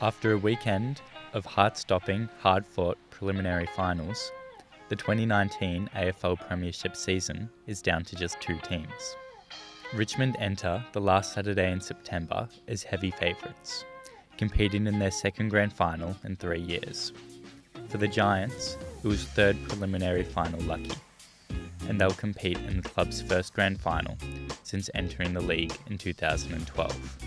After a weekend of heart-stopping, hard-fought preliminary finals, the 2019 AFL Premiership season is down to just 2 teams. Richmond enter the last Saturday in September as heavy favourites, competing in their second grand final in 3 years. For the Giants, it was third preliminary final lucky, and they'll compete in the club's first grand final since entering the league in 2012.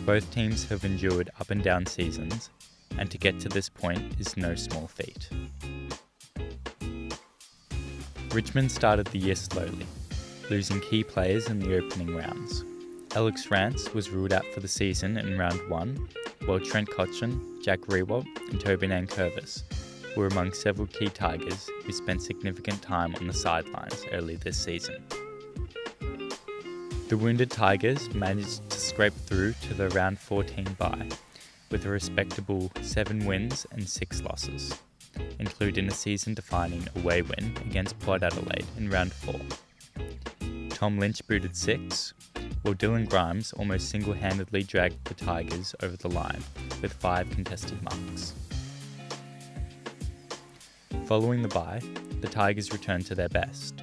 Both teams have endured up and down seasons, and to get to this point is no small feat. Richmond started the year slowly, losing key players in the opening rounds. Alex Rance was ruled out for the season in round 1, while Trent Cotchin, Jack Riewoldt and Tobin Curvis were among several key Tigers who spent significant time on the sidelines early this season. The wounded Tigers managed to scrape through to the round 14 bye, with a respectable 7 wins and 6 losses, including a season-defining away win against Port Adelaide in round 4. Tom Lynch booted 6, while Dylan Grimes almost single-handedly dragged the Tigers over the line with 5 contested marks. Following the bye, the Tigers returned to their best,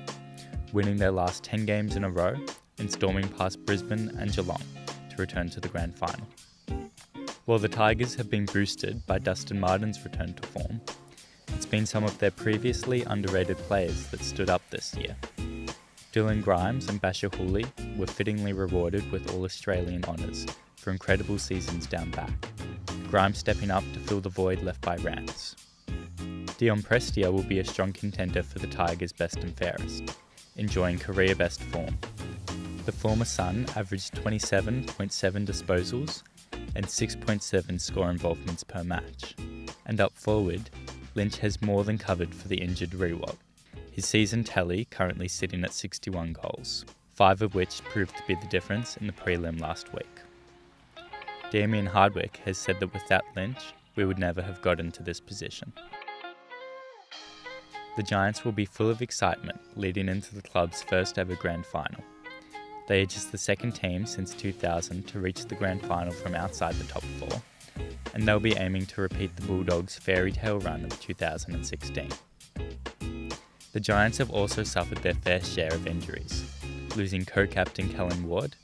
winning their last 10 games in a row and storming past Brisbane and Geelong to return to the grand final. While the Tigers have been boosted by Dustin Martin's return to form, it's been some of their previously underrated players that stood up this year. Dylan Grimes and Basher Hooley were fittingly rewarded with All-Australian honours for incredible seasons down back, Grimes stepping up to fill the void left by Rance. Dion Prestia will be a strong contender for the Tigers' best and fairest, enjoying career-best form. The former Sun averaged 27.7 disposals and 6.7 score involvements per match, and up forward, Lynch has more than covered for the injured Riewoldt, his season tally currently sitting at 61 goals, 5 of which proved to be the difference in the prelim last week. Damien Hardwick has said that without Lynch, we would never have gotten to this position. The Giants will be full of excitement leading into the club's first ever grand final. They are just the second team since 2000 to reach the grand final from outside the top 4, and they'll be aiming to repeat the Bulldogs' fairy tale run of 2016. The Giants have also suffered their fair share of injuries, losing co-captain Callum Ward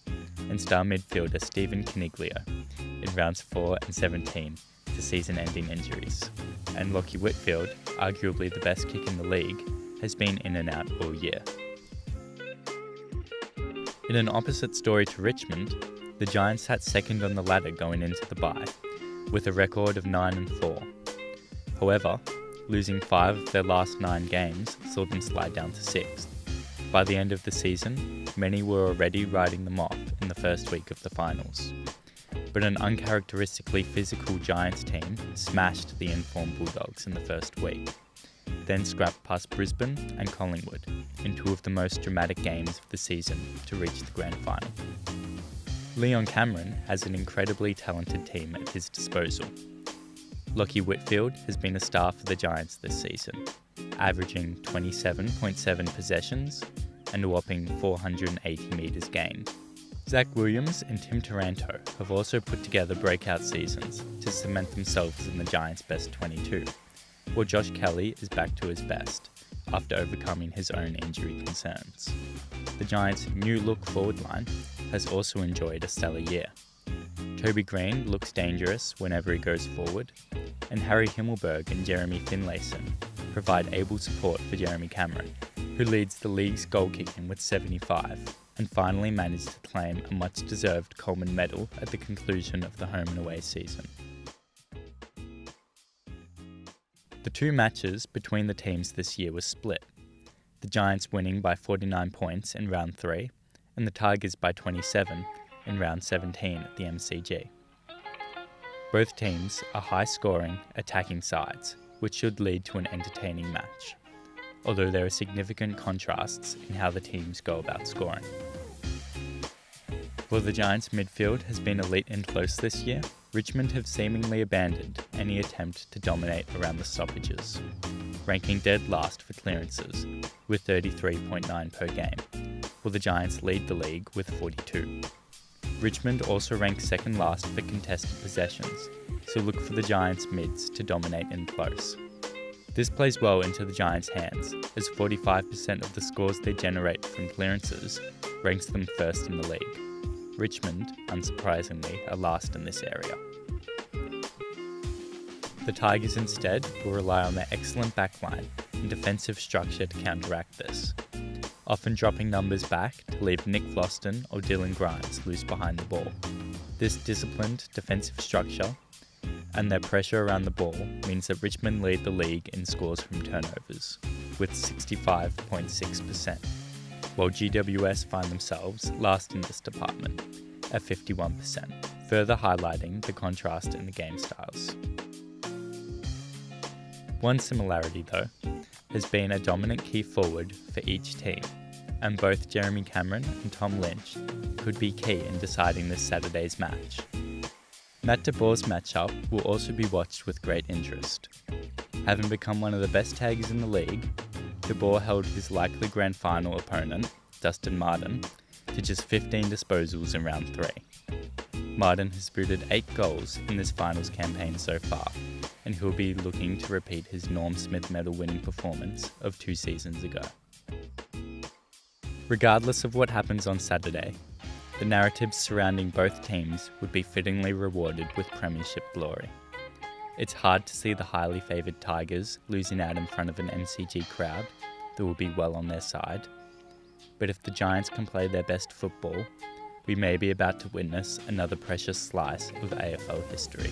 and star midfielder Stephen Coniglio in rounds 4 and 17 to season-ending injuries, and Lockie Whitfield, arguably the best kick in the league, has been in and out all year. In an opposite story to Richmond, the Giants sat second on the ladder going into the bye, with a record of 9-4. However, losing 5 of their last 9 games saw them slide down to 6th. By the end of the season, many were already writing them off in the first week of the finals. But an uncharacteristically physical Giants team smashed the informed Bulldogs in the first week, then scrapped past Brisbane and Collingwood in 2 of the most dramatic games of the season to reach the grand final. Leon Cameron has an incredibly talented team at his disposal. Lockie Whitfield has been a star for the Giants this season, averaging 27.7 possessions and a whopping 480 metres gained. Zach Williams and Tim Taranto have also put together breakout seasons to cement themselves in the Giants' best 22, while Josh Kelly is back to his best after overcoming his own injury concerns. The Giants' new look forward line has also enjoyed a stellar year. Toby Green looks dangerous whenever he goes forward, and Harry Himmelberg and Jeremy Finlayson provide able support for Jeremy Cameron, who leads the league's goal kicking with 75, and finally managed to claim a much-deserved Coleman medal at the conclusion of the home and away season. The 2 matches between the teams this year were split, the Giants winning by 49 points in round 3, and the Tigers by 27 in round 17 at the MCG. Both teams are high-scoring, attacking sides, which should lead to an entertaining match, although there are significant contrasts in how the teams go about scoring. While the Giants' midfield has been elite and close this year, Richmond have seemingly abandoned any attempt to dominate around the stoppages, ranking dead last for clearances with 33.9 per game, while the Giants lead the league with 42. Richmond also ranks second last for contested possessions, so look for the Giants' mids to dominate in close. This plays well into the Giants' hands, as 45% of the scores they generate from clearances ranks them first in the league. Richmond, unsurprisingly, are last in this area. The Tigers instead will rely on their excellent backline and defensive structure to counteract this, often dropping numbers back to leave Nick Floston or Dylan Grimes loose behind the ball. This disciplined defensive structure and their pressure around the ball means that Richmond lead the league in scores from turnovers, with 65.6%, while GWS find themselves last in this department at 51%, further highlighting the contrast in the game styles. One similarity, though, has been a dominant key forward for each team, and both Jeremy Cameron and Tom Lynch could be key in deciding this Saturday's match. Matt de Boer's matchup will also be watched with great interest. Having become one of the best taggers in the league, de Boer held his likely grand final opponent, Dustin Martin, to just 15 disposals in round 3. Martin has booted 8 goals in this finals campaign so far, and he'll be looking to repeat his Norm Smith medal winning performance of 2 seasons ago. Regardless of what happens on Saturday, the narratives surrounding both teams would be fittingly rewarded with premiership glory. It's hard to see the highly favoured Tigers losing out in front of an MCG crowd that will be well on their side, but if the Giants can play their best football, we may be about to witness another precious slice of AFL history.